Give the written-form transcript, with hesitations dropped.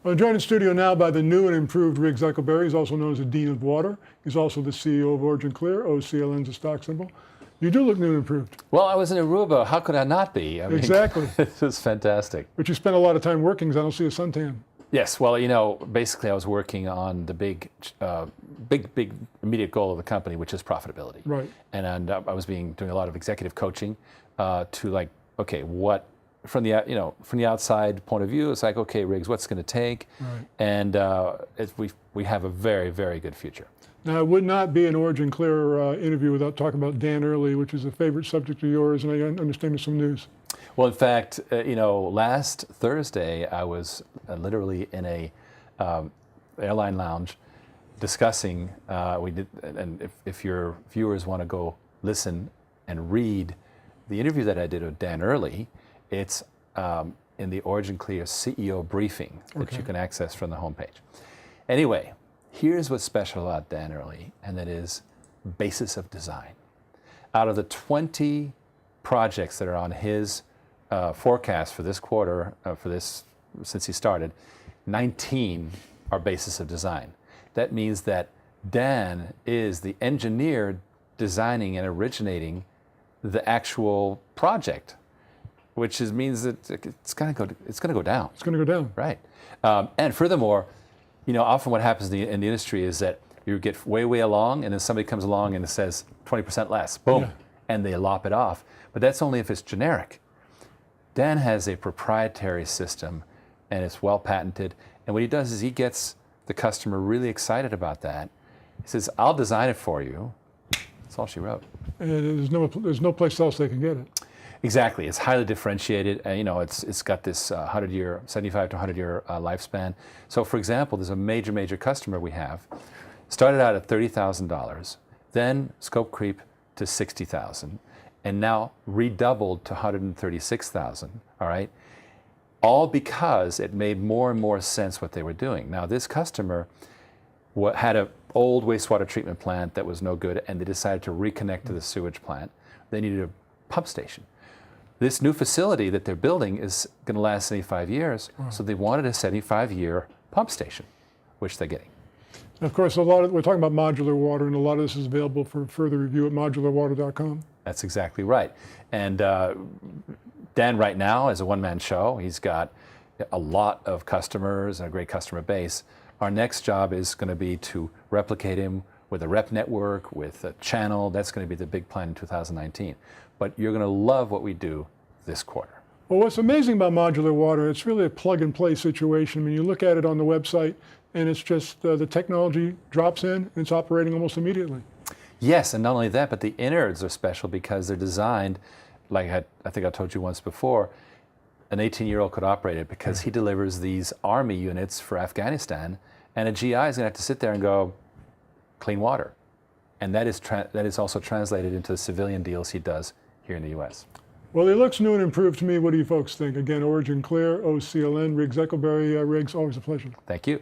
I'm joined in studio now by the new and improved Riggs Eckelberry. He's also known as the Dean of Water. He's also the CEO of Origin Clear. OCLN is a stock symbol. You do look new and improved. Well, I was in Aruba. How could I not be? I mean, exactly. This is fantastic. But you spent a lot of time working, because I don't see a suntan. Yes. Well, you know, basically I was working on the big immediate goal of the company, which is profitability. Right. And I was doing a lot of executive coaching to okay, what from the outside point of view, it's like, okay, Riggs, what's going to take? Right. And we have a very, very good future. Now, it would not be an Origin Clear interview without talking about Dan Early, which is a favorite subject of yours, and I understand there's some news. Well, in fact, last Thursday I was literally in a airline lounge discussing. And if your viewers want to go listen and read the interview that I did with Dan Early, it's in the Origin Clear CEO briefing that you can access from the homepage. Anyway, here's what's special about Dan Early, and that is basis of design. Out of the 20 projects that are on his forecast for this quarter, since he started, 19 are basis of design. That means that Dan is the engineer designing and originating the actual project, which means that it's going to go down. It's going to go down. Right. And furthermore, often what happens in the industry is that you get way along, and then somebody comes along and it says 20% less, boom, and they lop it off. But that's only if it's generic. Dan has a proprietary system, and it's well patented. And what he does is he gets the customer really excited about that. He says, "I'll design it for you." That's all she wrote. And there's no place else they can get it. Exactly. It's highly differentiated. It's got this 75 to 100-year lifespan. So, for example, there's a major customer we have. Started out at $30,000, then scope creep to $60,000, and now redoubled to $136,000. All right, all because it made more and more sense what they were doing. Now, this customer had an old wastewater treatment plant that was no good, and they decided to reconnect to the sewage plant. They needed a pump station. This new facility that they're building is going to last 75 years, so they wanted a 75-year pump station, which they're getting. And of course, we're talking about modular water, and a lot of this is available for further review at modularwater.com. That's exactly right. And Dan, right now, is a one-man show. He's got a lot of customers and a great customer base. Our next job is going to be to replicate him with a rep network, with a channel. That's going to be the big plan in 2019. But you're going to love what we do this quarter. Well, what's amazing about modular water, it's really a plug-and-play situation. I mean, you look at it on the website, and it's just the technology drops in, and it's operating almost immediately. Yes, and not only that, but the innards are special because they're designed, like I think I told you once before, an 18-year-old could operate it because he delivers these Army units for Afghanistan, and a GI is going to have to sit there and go, clean water. And that is also translated into the civilian deals he does here in the U.S. Well, it looks new and improved to me. What do you folks think? Again, Origin Clear, OCLN, Riggs Eckelberry. Riggs, always a pleasure. Thank you.